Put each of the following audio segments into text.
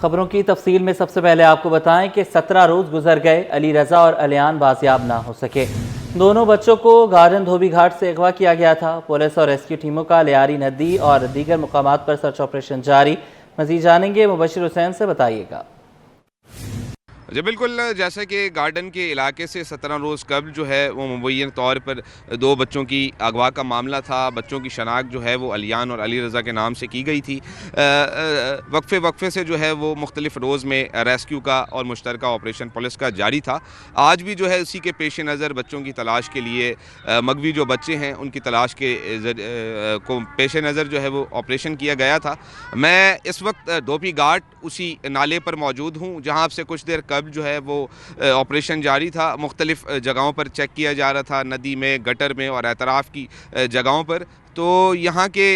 खबरों की तफसील में सबसे पहले आपको बताएं कि 17 रोज गुजर गए, अली रजा और अलियान बाजियाब ना हो सके। दोनों बच्चों को गार्डन धोबी घाट से अगवा किया गया था। पुलिस और रेस्क्यू टीमों का लियारी नदी और दीगर मुकामात पर सर्च ऑपरेशन जारी। मजीद जानेंगे मुबशिर हुसैन से, बताइएगा। जी बिल्कुल, जैसे कि गार्डन के इलाके से 17 रोज़ कबल जो है वो मुबैन तौर पर 2 बच्चों की अगवा का मामला था। बच्चों की शनाख्त जो है वो अलियान और अली रज़ा के नाम से की गई थी। वक्फे से जो है वो मुख्तलिफ रोज़ में रेस्क्यू का और मुश्तरका ऑपरेशन पुलिस का जारी था। आज भी जो है उसी के पेश नज़र बच्चों की तलाश के लिए मगवी जो बच्चे हैं उनकी तलाश के को पेश नज़र जो है वो ऑपरेशन किया गया था। मैं इस वक्त धोबी घाट उसी नाले पर मौजूद हूँ जहाँ से कुछ देर कबल जो है वो ऑपरेशन जारी था। मुख्तलिफ जगहों पर चेक किया जा रहा था, नदी में, गटर में और एतराफ़ की जगहों पर। तो यहाँ के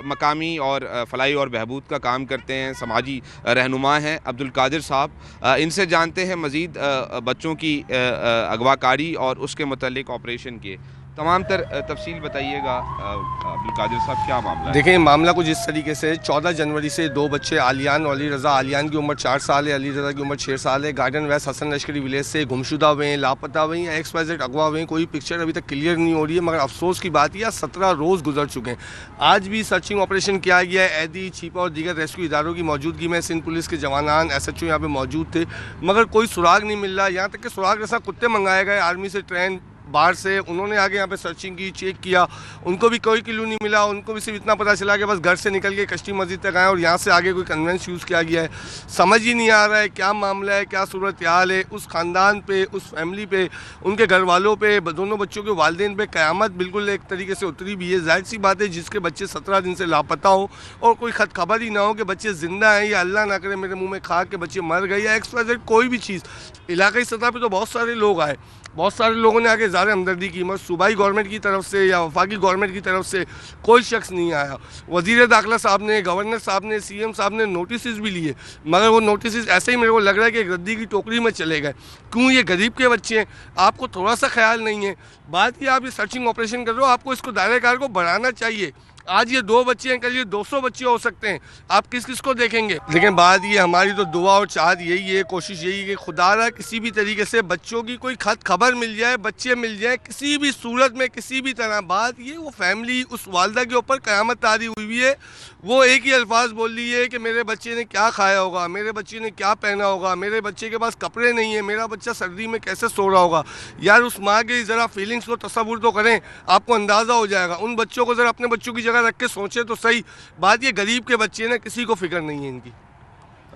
मकामी और फलाई और बहबूद का काम करते हैं समाजी रहनुमा हैं अब्दुल कादिर साहब। इनसे जानते हैं मज़ीद बच्चों की अगवाकारी और उसके मुतल्लिक ऑपरेशन के तमाम तर तफसील बताइएगा। अब्दुल कादिर साहब, क्या मामला है? देखिए, मामला कुछ इस तरीके से 14 जनवरी से 2 बच्चे आलियान और अली रज़ा, आलियान की उम्र 4 साल है, अली रज़ा की उम्र 6 साल है, गार्डन वेस्ट हसन लश्करी विलेज से गुमशुदा हुए हैं, लापता हुए हैं, XYZ अगवा हुए हैं। कोई पिक्चर अभी तक क्लियर नहीं हो रही है, मगर अफसोस की बात यह 17 रोज़ गुजर चुके हैं। आज भी सर्चिंग ऑपरेशन किया गया है। ऐदी, छिपा और दीगर रेस्क्यू इदारों की मौजूदगी में सिंध पुलिस के जवानान, SHO यहाँ पर मौजूद थे, मगर कोई सुराग नहीं मिल रहा। यहाँ तक कि सुराग जैसा कुत्ते मंगाए गए आर्मी से, ट्रेन बाहर से, उन्होंने आगे यहाँ पे सर्चिंग की, चेक किया, उनको भी कोई क्लू नहीं मिला। उनको भी सिर्फ इतना पता चला कि बस घर से निकल के कश्ती मस्जिद तक आए और यहाँ से आगे कोई कन्वेंस यूज़ किया गया है। समझ ही नहीं आ रहा है क्या मामला है, क्या सूरत हाल है। उस ख़ानदान पे, उस फैमिली पे, उनके घर वालों पे, दोनों बच्चों के वालिदैन पे क़यामत बिल्कुल एक तरीके से उतरी भी है। जाहिर सी बात है, जिसके बच्चे 17 दिन से लापता हो और कोई खबर ही ना हो कि बच्चे ज़िंदा हैं या अल्लाह ना करे मेरे मुँह में खा के बच्चे मर गए या XYZ कोई भी चीज़। इलाक़ाई सतह पर तो बहुत सारे लोग आए, बहुत सारे लोगों ने आके इज़हार हमदर्दी की, मगर सूबाई गवर्नमेंट की तरफ से या वफाकी गवर्नमेंट की तरफ से कोई शख्स नहीं आया। वज़ीर दाखिला साहब ने, गवर्नर साहब ने, CM साहब ने नोटिस भी लिए, मगर वो नोटिस ऐसे ही मेरे को लग रहा है कि रद्दी की टोकरी में चले गए। क्यों? ये गरीब के बच्चे हैं, आपको थोड़ा सा ख्याल नहीं है। बात की आप ये सर्चिंग ऑपरेशन कर रहे हो, आपको इसको दायरेकार को बढ़ाना चाहिए। आज ये 2 बच्चे हैं, कल ये 200 बच्चे हो सकते हैं। आप किस किस को देखेंगे? लेकिन बात ये, हमारी तो दुआ और चाहत यही है, कोशिश यही है कि खुदा रहा किसी भी तरीके से बच्चों की कोई खबर मिल जाए, बच्चे मिल जाए किसी भी सूरत में, किसी भी तरह। बात ये, वो फैमिली, उस वालदा के ऊपर क़यामत तारी हुई है। वो एक ही अल्फाज बोल रही है कि मेरे बच्चे ने क्या खाया होगा, मेरे बच्चे ने क्या पहना होगा, मेरे बच्चे के पास कपड़े नहीं है, मेरा बच्चा सर्दी में कैसे सो रहा होगा। यार, उस माँ के ज़रा फीलिंग्स को तसव्वुर तो करें, आपको अंदाज़ा हो जाएगा। उन बच्चों को ज़रा अपने बच्चों की जगह रख के सोचें तो सही। बात ये, गरीब के बच्चे ना, किसी को फिक्र नहीं है इनकी।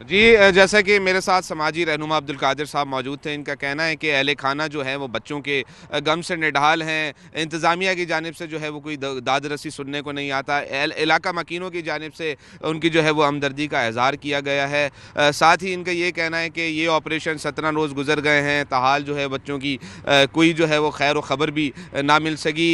जी, जैसा कि मेरे साथ समाजी रहनुमा अब्दुल कादिर साहब मौजूद थे, इनका कहना है कि अहले खाना जो है वो बच्चों के गम से निढाल हैं। इंतज़ामिया की जानिब से जो है वो कोई दाद रसी सुनने को नहीं आता। इलाका मकीनों की जानिब से उनकी जो है वो हमदर्दी का इज़हार किया गया है। साथ ही इनका ये कहना है कि ये ऑपरेशन 17 रोज़ गुजर गए हैं, ताहाल जो है बच्चों की कोई जो है वो खैर व ख़बर भी ना मिल सकी।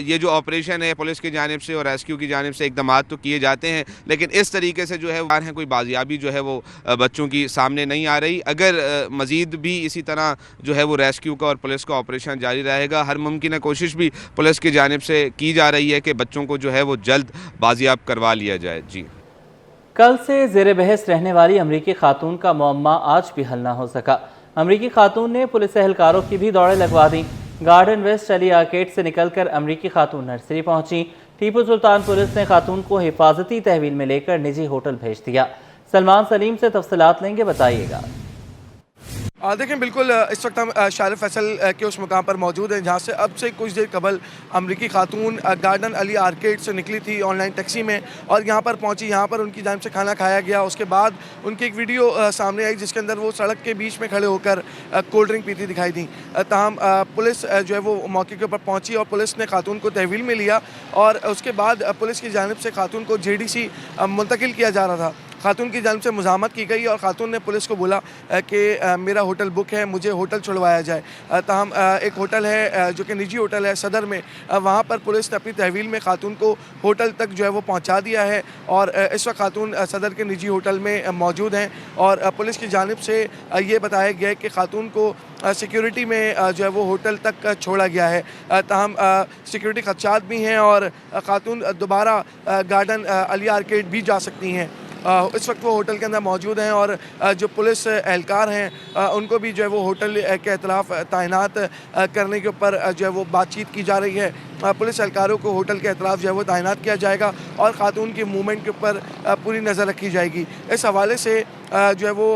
ये जो ऑपरेशन है पुलिस की जानिब से और रेस्क्यू की जानिब से इक़दाम तो किए जाते हैं, लेकिन इस तरीके से जो है कोई बाजियाबी जो है वो बच्चों की सामने नहीं आ रही। अगर मज़ीद भी इसी तरह जो है वो रेस्क्यू का और पुलिस का ऑपरेशन जारी रहेगा, हर मुमकिन कोशिश भी पुलिस की जानिब से की जा रही है कि बच्चों को जो है वो जल्द बाजियाब करवा लिया जाए। जी, कल से ज़ेर बहस रहने वाली अमरीकी खातून का मुअम्मा आज भी हल ना हो सका। अमरीकी खातून ने पुलिस एहलकारों की भी दौड़ें लगवा दी। गार्डन वेस्ट अली आर्केड से निकलकर अमरीकी खातून नर्सरी पहुंची। टीपू सुल्तान पुलिस ने खातून को हिफाजती तहवील में लेकर निजी होटल भेज दिया। सलमान सलीम से तफसीलात लेंगे, बताइएगा। देखिए, बिल्कुल इस वक्त हम शार फैसल के उस मुकाम पर मौजूद हैं जहाँ से अब से कुछ देर कबल अमरीकी खातून गार्डन अली आर्केड से निकली थी ऑनलाइन टैक्सी में और यहाँ पर पहुँची। यहाँ पर उनकी जानिब से खाना खाया गया। उसके बाद उनकी एक वीडियो सामने आई जिसके अंदर वो सड़क के बीच में खड़े होकर कोल्ड ड्रिंक पीती दिखाई दी। ताहम पुलिस जो है वो मौके के ऊपर पहुँची और पुलिस ने खातून को तहवील में लिया और उसके बाद पुलिस की जानिब से खातून को JDC मुंतकिल किया जा रहा था। खातून की जानिब से मुज़ाहमत की गई और खातून ने पुलिस को बोला कि मेरा होटल बुक है, मुझे होटल छुड़वाया जाए। ताहम एक होटल है जो कि निजी होटल है सदर में, वहाँ पर पुलिस ने अपनी तहवील में खातून को होटल तक जो है वो पहुँचा दिया है और इस वक्त खातून सदर के निजी होटल में मौजूद हैं और पुलिस की जानिब से ये बताया गया है कि खातून को सिक्योरिटी में जो है वो होटल तक छोड़ा गया है। ताहम सिक्योरिटी खदशात भी हैं और खातून दोबारा गार्डन अली आर्केड भी जा सकती हैं। इस वक्त वो होटल के अंदर मौजूद हैं और जो पुलिस एहलकार हैं उनको भी जो है वो होटल के अतराफ तैनात करने के ऊपर जो है वो बातचीत की जा रही है। पुलिस एहलकारों को होटल के अतराफ जो है वो तैनात किया जाएगा और ख़ातून की मूवमेंट के ऊपर पूरी नज़र रखी जाएगी। इस हवाले से जो है वो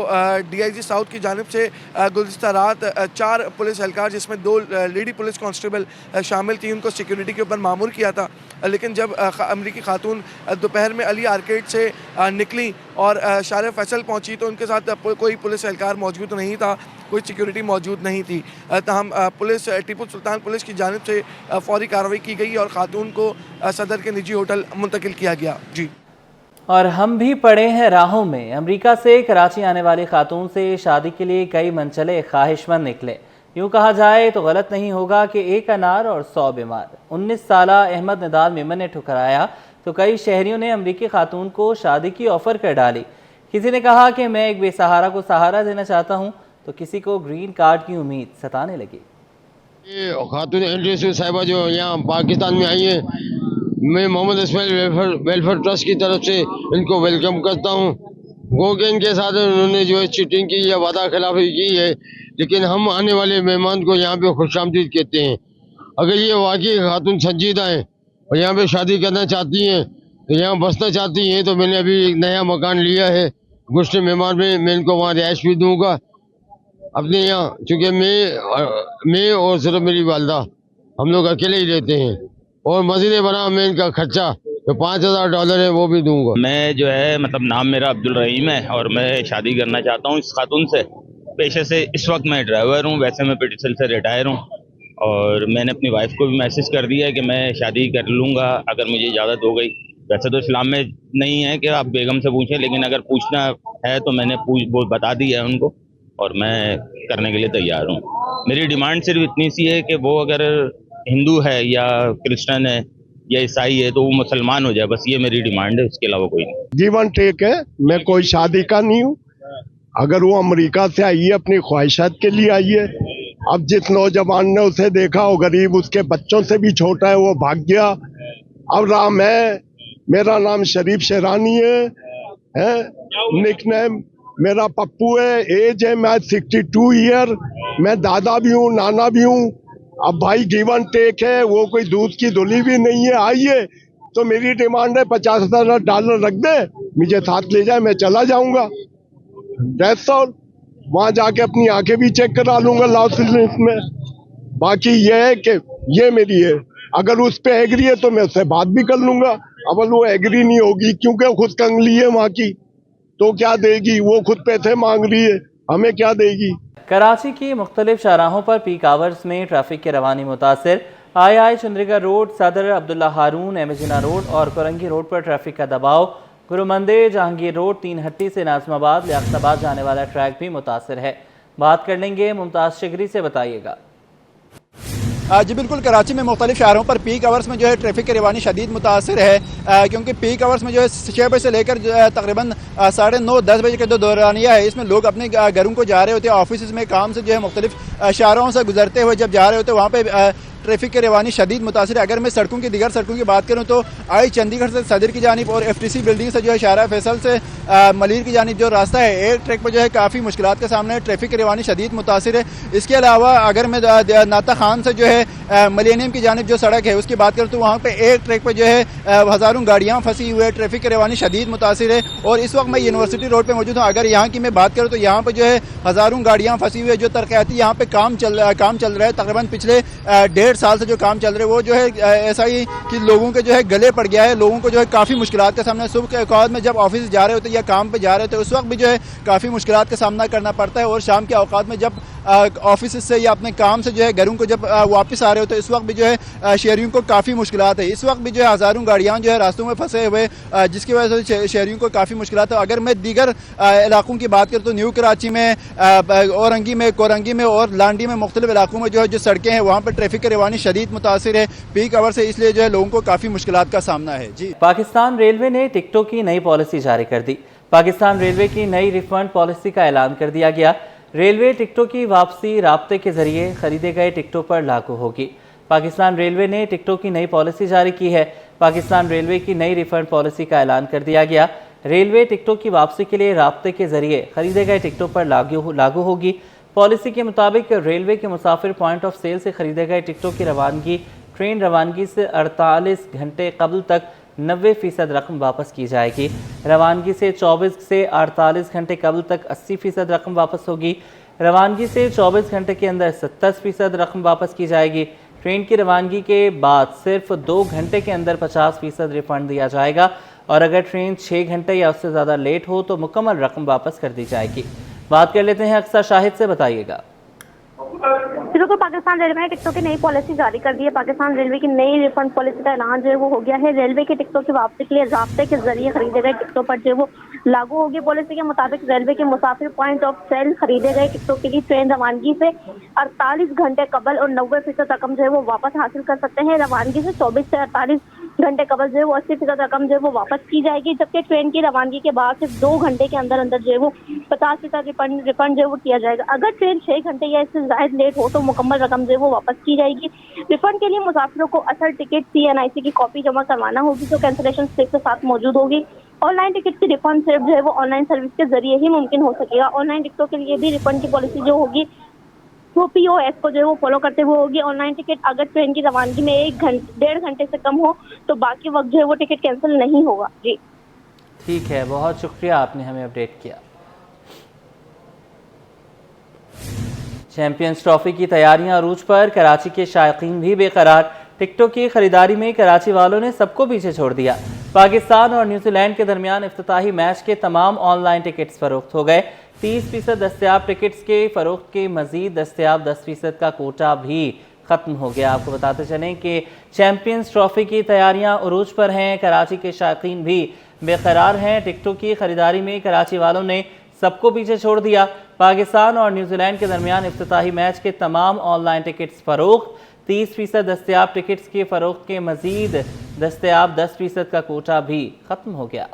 DIG साउथ की जानिब से गुज़िश्ता रात 4 पुलिस एहलकार जिसमें 2 लेडी पुलिस कांस्टेबल शामिल थी उनको सिक्योरिटी के ऊपर मामूर किया था। लेकिन जब अमरीकी खातून दोपहर में अली आर्केड से निकली और शार फैसल पहुंची तो उनके साथ कोई पुलिस एहलकार मौजूद नहीं था, कोई सिक्योरिटी मौजूद नहीं थी। तहम पुलिस टीपू सुल्तान पुलिस की जानिब से फौरी कार्रवाई की गई और खातून को सदर के निजी होटल मुंतकिल किया गया। जी। और हम भी पड़े हैं राहों में। अमेरिका से कराची आने वाली खातून से शादी के लिए कई मनचले ख्वाहिशमंद निकले। यूँ कहा जाए तो गलत नहीं होगा कि 1 अनार और 100 बीमार। 19 साला अहमद निदाल मेमन ने ठुकराया तो कई शहरियों ने अमरीकी खातून को शादी की ऑफ़र कर डाली। किसी ने कहा कि मैं एक बेसहारा को सहारा देना चाहता हूँ तो किसी को ग्रीन कार्ड की उम्मीद सताने लगी। ये खातून एंट्री साहिबा जो यहाँ पाकिस्तान में आई है, मैं मोहम्मद इस्माइल वेलफेयर ट्रस्ट की तरफ से इनको वेलकम करता हूँ। गो के इनके साथ उन्होंने जो है चीटिंग की या वादा खिलाफी की है, लेकिन हम आने वाले मेहमान को यहाँ पे खुशामदीद कहते हैं। अगर ये वाकई खातून संजीदा हैं और यहाँ पे शादी करना चाहती हैं तो यहाँ बसना चाहती हैं तो मैंने अभी एक नया मकान लिया है गुश्त मेहमान में, मैं इनको वहाँ रिहाइश भी दूँगा अपने यहाँ, चूँकि मैं और सिर्फ मेरी वालदा हम लोग अकेले ही रहते हैं और मस्जिद बना मैं इनका खर्चा जो $5000 है वो भी दूंगा। मैं जो है मतलब नाम मेरा अब्दुल रहीम है और मैं शादी करना चाहता हूँ इस खातून से। पेशे से इस वक्त मैं ड्राइवर हूँ, वैसे मैं पिटिसल से रिटायर हूँ और मैंने अपनी वाइफ को भी मैसेज कर दिया है कि मैं शादी कर लूँगा अगर मुझे इजाज़त हो गई। वैसे तो इस्लाम में नहीं है कि आप बेगम से पूछें, लेकिन अगर पूछना है तो मैंने वो बता दिया है उनको और मैं करने के लिए तैयार हूँ। मेरी डिमांड सिर्फ इतनी सी है कि वो अगर हिंदू है या क्रिश्चियन है या ईसाई है तो वो मुसलमान हो जाए, बस ये मेरी डिमांड है, उसके अलावा कोई नहीं। जीवन टेक है, मैं कोई शादी का नहीं हूँ। अगर वो अमेरिका से आई है अपनी ख्वाहिशात के लिए आई है, अब जिस नौजवान ने उसे देखा वो गरीब उसके बच्चों से भी छोटा है, वो भाग गया। अब राम है, मेरा नाम शरीफ शेरानी है निकनेम मेरा पप्पू है, एज है मैं 62 ईयर, मैं दादा भी हूँ नाना भी हूँ। अब भाई गिवन टेक है, वो कोई दूध की धुली भी नहीं है। आइए तो मेरी डिमांड है $50,000 रख दे, मुझे साथ ले जाए, मैं चला जाऊंगा। That's all. वहां जाके अपनी आंखें भी चेक करा लूंगा लॉस एंजलिस में। बाकी ये है कि ये मेरी है, अगर उस पे एग्री है तो मैं उससे बात भी कर लूंगा। अगर वो एग्री नहीं होगी क्योंकि वो खुद कंगली है वहां की, तो क्या देगी? वो खुद पैसे मांग रही है, हमें क्या देगी? कराची की मुख्तलिफ शाहराहों पर पीक आवर्स में ट्रैफिक की रवानी मुतासिर। आई चंद्रिका रोड, सदर अब्दुल्ला हारून, एमजिना रोड और कोरंगी रोड पर ट्रैफिक का दबाव। गुरुमंदिर, जहांगीर रोड, 3 हट्टी से नाजमाबाद लियाकताबाद जाने वाला ट्रैक भी मुतासिर है। बात कर लेंगे मुमताज़ शिगरी से, बताइएगा। जी बिल्कुल, कराची में मुख्तलिफ शहरों पर पीक आवर्स में जो है ट्रैफिक की रवानी शदीद मुतासर है, क्योंकि पीक आवर्स में जो है 6 बजे से लेकर तकरीबन 9:30-10 बजे के दौरानिया है। इसमें लोग अपने घरों को जा रहे होते हैं, ऑफिस में काम से जो है मुख्तलिफ शहरों से गुजरते हुए जब जा रहे होते हैं वहाँ पे ट्रैफिक की रवानी शदीद मुतासर है। अगर मैं सड़कों की दीगर सड़कों की बात करूँ तो आई चंडीगढ़ से सदर की जानिब और FTC बिल्डिंग से जो है शारा फैसल से मलिर की जानिब जो रास्ता है एक ट्रैक पर जो है काफ़ी मुश्किलात का सामना है, ट्रैफिक की रवानी शदीद मुतासर है। इसके अलावा अगर मैं नाता खान से जो है मिलेनियम की जानिब जो सड़क है उसकी बात करूँ तो वहाँ पर एक ट्रैक पर जो है हज़ारों गाड़ियाँ फंसी हुई है, ट्रैफिक की रवानी शदीद मुतासर है। और इस वक्त मैं यूनिवर्सिटी रोड पर मौजूद हूँ। अगर यहाँ की मैं बात करूँ तो यहाँ पर जो है हज़ारों गाड़ियाँ फंसी हुई है, जो तरक्याती यहाँ पे काम चल रहा है। तकरीबन पिछले 1.5 साल से जो काम चल रहे वो जो है ऐसा ही कि लोगों के जो है गले पड़ गया है, लोगों को जो है काफ़ी मुश्किलात का सामना। सुबह के औकात में जब ऑफिस जा रहे होते या काम पे जा रहे होते उस वक्त भी जो है काफ़ी मुश्किलात का सामना करना पड़ता है। और शाम के औकात में जब ऑफिस से या अपने काम से जो है घरों को जब वापस आ रहे होते इस वक्त भी जो है शहरियों को काफ़ी मुश्किलात है। इस वक्त भी जो है हज़ारों गाड़ियाँ जो है रास्तों में फंसे हुए, जिसकी वजह से शहरियों को काफ़ी मुश्किलात है। अगर मैं दीगर इलाकों की बात करूँ तो न्यू कराची में, औरंगी में, कोरंगी में और लांडी में मुख्तलिफ इलाकों में जो है जो सड़कें हैं वहाँ पर ट्रैफिक की रवानी शदीद मुतासिर है पीक आवर से, इसलिए जो है लोगों को काफ़ी मुश्किलात का सामना है। जी, पाकिस्तान रेलवे ने टिकटों की नई पॉलिसी जारी कर दी। पाकिस्तान रेलवे की नई रिफंड पॉलिसी का ऐलान कर दिया गया। रेलवे टिकटों की वापसी राब्ते के जरिए खरीदे गए टिकटों पर लागू होगी। पाकिस्तान रेलवे ने टिकटों की नई पॉलिसी जारी की है। पाकिस्तान रेलवे की नई रिफंड पॉलिसी का ऐलान कर दिया गया। रेलवे टिकटों की वापसी के लिए राब्ते के जरिए खरीदे गए टिकटों पर लागू होगी। पॉलिसी के मुताबिक रेलवे के मुसाफिर पॉइंट ऑफ सेल से खरीदे गए टिकटों की रवानगी ट्रेन रवानगी से 48 घंटे कबल तक 90% रकम वापस की जाएगी। रवानगी से 24 से 48 घंटे कबल तक 80% रकम वापस होगी। रवानगी से 24 घंटे के अंदर 70% रकम वापस की जाएगी। ट्रेन की रवानगी के बाद सिर्फ 2 घंटे के अंदर 50% रिफंड दिया जाएगा और अगर ट्रेन 6 घंटे या उससे ज़्यादा लेट हो तो मुकम्मल रकम वापस कर दी जाएगी। बात कर लेते हैं अक्सर शाहिद से, बताइएगा। बिल्कुल, पाकिस्तान रेलवे ने टिकटों की नई पॉलिसी जारी कर दी है। पाकिस्तान रेलवे की नई रिफंड पॉलिसी का ऐलान जो है वो हो गया है। रेलवे के टिकटों की वापसी के लिए राब्ते के जरिए खरीदे गए टिकटों पर जो है वो लागू होगी। पॉलिसी के मुताबिक रेलवे के मुसाफिर पॉइंट ऑफ सेल खरीदे गए टिकटों के लिए ट्रेन रवानगी से 48 घंटे कबल और 90% रकम जो है वो वापस हासिल कर सकते हैं। रवानगी से 24 से 48 घंटे कबल जो है वो 80% रकम जो है वो वापस की जाएगी, जबकि ट्रेन की रवानगी के बाद सिर्फ 2 घंटे के अंदर अंदर जो है वो 50% रिफंड जो है वो किया जाएगा। अगर ट्रेन 6 घंटे या इससे ज्यादा लेट हो तो मुकम्मल रकम जो है वो वापस की जाएगी। रिफंड के लिए मुसाफिरों को असल टिकट CNIC की कॉपी जमा करवाना होगी जो कैंसिलेशन स्लिप के साथ मौजूद होगी। ऑनलाइन टिकट की रिफंड सिर्फ जो है वो ऑनलाइन सर्विस के जरिए ही मुमकिन हो सकेगा। ऑनलाइन टिकटों के लिए भी रिफंड की पॉलिसी जो होगी वो POS को जो है वो फॉलो करते हुए होगी। ऑनलाइन टिकट अगर ट्रेन की रवानगी में 1.5 घंटे से कम हो तो बाकी वक्त जो है वो टिकट कैंसिल नहीं होगा। जी ठीक है, बहुत शुक्रिया, आपने हमें अपडेट किया। चैंपियंस ट्रॉफी की तैयारियां अरूज पर, कराची के शायकीन भी बेकरार। टिकटों की खरीदारी में कराची वालों ने सबको पीछे छोड़ दिया। पाकिस्तान और न्यूजीलैंड के दरमियान इफ्तिताही मैच के तमाम ऑनलाइन टिकट्स फरोख्त हो गए। 30% दस्तयाब टिकट्स के फरोख्त के मजीद दस्तयाब 10% का कोटा भी ख़त्म हो गया। आपको बताते चलें कि चैंपियंस ट्रॉफी की तैयारियां उरूज पर हैं। कराची के शायकीन भी बेकरार हैं। टिकटों की खरीदारी में कराची वालों ने सबको पीछे छोड़ दिया। पाकिस्तान और न्यूजीलैंड के दरमियान इफ्तिताही मैच के तमाम ऑनलाइन टिकट्स फरोख्त। 30% दस्तयाब टिकट्स के फरोख्त के मजीद दस्तयाब 10% का कोटा भी ख़त्म हो गया।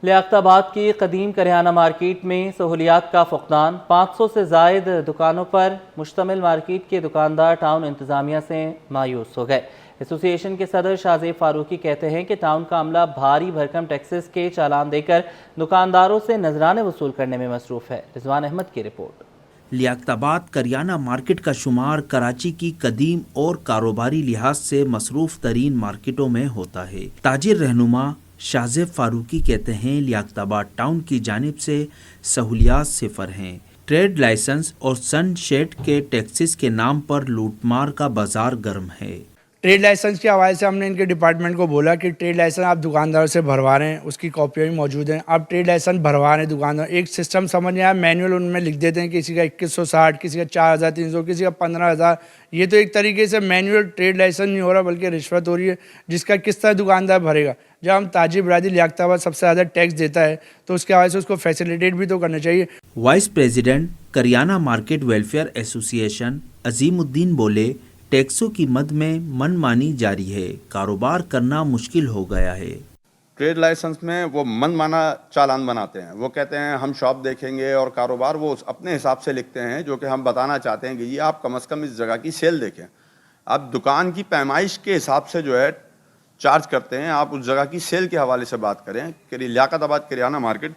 लियाकताबाद की कदीम करियाना मार्केट में सहूलियात का फुकदान। 500 से जायद दुकानों पर मुश्तमिल मार्केट के दुकानदार टाउन इंतज़ामिया से मायूस हो गए। एसोसिएशन के सदर शाहजेब फारूकी कहते हैं कि टाउन का अमला भारी भरकम टैक्सेस के चालान देकर दुकानदारों से नजराने वसूल करने में मसरूफ़ है। रिजवान अहमद की रिपोर्ट। लियाकताबाद करियाना मार्केट का शुमार कराची की कदीम और कारोबारी लिहाज से मसरूफ़ तरीन मार्केटों में होता है। ताजिर रहनुमा शाहजेब फारूकी कहते हैं लियाकताबाद टाउन की जानिब से सहूलियात सिफर हैं। ट्रेड लाइसेंस और सनशेड के टैक्सेस के नाम पर लूटमार का बाजार गर्म है। ट्रेड लाइसेंस के हवाले से हमने इनके डिपार्टमेंट को बोला कि ट्रेड लाइसेंस आप दुकानदारों से भरवा रहे हैं, उसकी कॉपियाँ भी मौजूद हैं, आप ट्रेड लाइसेंस भरवा रहे हैं दुकानदार। एक सिस्टम समझ में आया, मैनुअल उनमें लिख देते हैं किसी का 2160, किसी का 4300, किसी का 15000। ये तो एक तरीके से मैनुअल ट्रेड लाइसेंस नहीं हो रहा बल्कि रिश्वत हो रही है, जिसका किस तरह दुकानदार भरेगा। जब हम ताजिर बरादरी लियाकताबाद सबसे ज़्यादा टैक्स देता है तो उसके हवाले से उसको फैसिलिटेट भी तो करना चाहिए। Vice president kirana market welfare association Azimuddin बोले, टैक्सों की मद में मनमानी जारी है, कारोबार करना मुश्किल हो गया है। ट्रेड लाइसेंस में वो मनमाना चालान बनाते हैं। वो कहते हैं हम शॉप देखेंगे और कारोबार वो अपने हिसाब से लिखते हैं, जो कि हम बताना चाहते हैं कि ये आप कम से कम इस जगह की सेल देखें। आप दुकान की पैमाइश के हिसाब से जो है चार्ज करते हैं, आप उस जगह की सेल के हवाले से बात करें कि लियाकताबाद करियाना मार्केट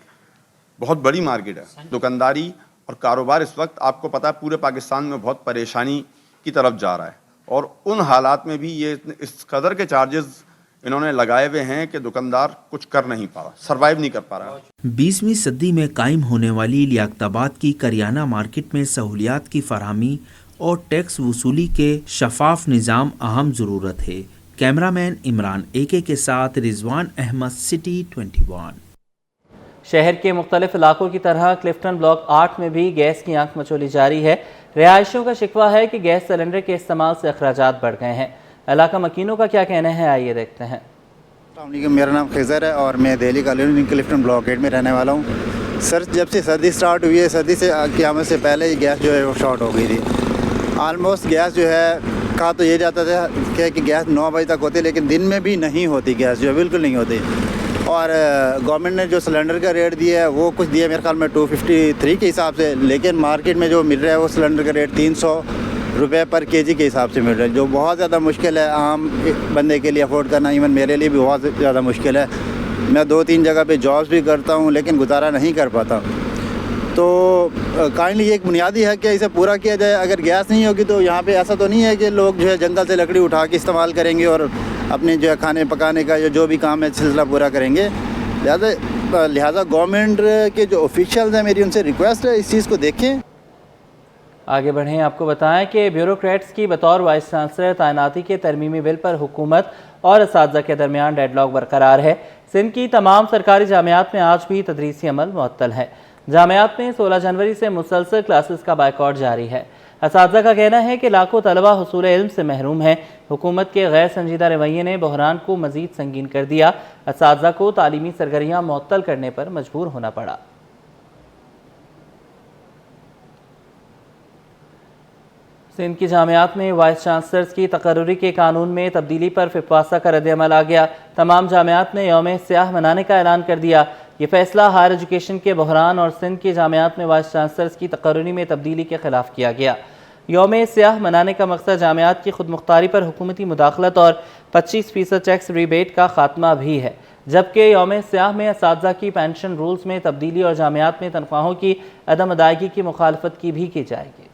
बहुत बड़ी मार्केट है। दुकानदारी और कारोबार इस वक्त आपको पता है पूरे पाकिस्तान में बहुत परेशानी की तरफ जा रहा है और उन हालात में भी ये इस कदर के चार्जेस इन्होंने लगाए हुए हैं कि दुकानदार कुछ कर नहीं पा रहा, सर्वाइव नहीं कर पा रहा। 20वीं सदी में कायम होने वाली लियाकताबाद की करियाना मार्केट में सहूलियात की फराहमी और टैक्स वसूली के शफाफ निज़ाम अहम ज़रूरत है। कैमरामैन इमरान AK के साथ रिजवान अहमद, सिटी 21। शहर के मुख्तलिफ इलाकों की तरह क्लिफ्टन ब्लॉक 8 में भी गैस की आंख मचोली जारी है। रिहायशियों का शिकवा है कि गैस सिलेंडर के इस्तेमाल से अखराजात बढ़ गए हैं। इलाका मकीनों का क्या कहना है, आइए देखते हैं। मेरा नाम खिज़र है और मैं दिल्ली कॉलोनी क्लिफ्टन ब्लॉक 8 में रहने वाला हूँ। सर, जब से सर्दी स्टार्ट हुई है, सर्दी से क़यामत से पहले ही गैस जो है वो शॉर्ट हो गई थी। आलमोस्ट गैस जो है कहा तो ये जाता था कि गैस 9 बजे तक होती, लेकिन दिन में भी नहीं होती गैस, जो है बिल्कुल नहीं होती। और गवर्नमेंट ने जो सिलेंडर का रेट दिया है वो कुछ दिया मेरे ख्याल में 253 के हिसाब से, लेकिन मार्केट में जो मिल रहा है वो सिलेंडर का रेट 300 रुपए पर केजी के हिसाब से मिल रहा है, जो बहुत ज़्यादा मुश्किल है आम बंदे के लिए अफोर्ड करना। इवन मेरे लिए भी बहुत ज़्यादा मुश्किल है। मैं 2-3 जगह पे जॉब्स भी करता हूँ लेकिन गुजारा नहीं कर पाता। तो काइंडली एक बुनियादी है कि इसे पूरा किया जाए। अगर गैस नहीं होगी तो यहाँ पे ऐसा तो नहीं है कि लोग जो है जंगल से लकड़ी उठा के इस्तेमाल करेंगे और अपने जो है खाने पकाने का जो भी काम है सिलसिला पूरा करेंगे। लिहाजा गवर्नमेंट के जो ऑफिशियल्स हैं, मेरी उनसे रिक्वेस्ट है इस चीज़ को देखें। आगे बढ़ें, आपको बताएं कि ब्यूरोक्रेट्स की बतौर वाइस चांसलर तैनाती के तरमीमी बिल पर हुकूमत और असातिज़ा के दरमियान डेडलॉक बरकरार है। सिंध की तमाम सरकारी जामियात में आज भी तदरीसी अमल मुअत्तल है। जामियात में 16 जनवरी से मुसलसल क्लासेस का बायकॉट जारी है। असातिज़ा का कहना है कि लाखों तलबा हुसूल इल्म से महरूम हैं। हुकूमत के गैर संजीदा रवैये ने बहरान को मज़ीद संगीन कर दिया। असातिज़ा को तालीमी सरगर्मियाँ मुअत्तल करने पर मजबूर होना पड़ा। सिंध की जामियात में वाइस चांसलर्स की तकर्रुरी के कानून में तब्दीली पर फिफासा का रद्द-ए-अमल आ गया। तमाम जामियात ने यौम सियाह मनाने का ऐलान कर दिया। ये फैसला हायर एजुकेशन के बहरान और सिंध की जामियात में वाइस चांसलर्स की तकर्रुरी में तब्दीली के खिलाफ किया गया। यौम सियाह मनाने का मकसद जामियात की खुद मुख्तारी पर हुकूमती मुदाखलत और 25% टैक्स रिबेट का खात्मा भी है। जबकि यौम सियाह में असातिज़ा की पेंशन रूल्स में तब्दीली और जामियात में तनख्वाहों की अदम अदायगी की मुखालफत की भी की जाएगी।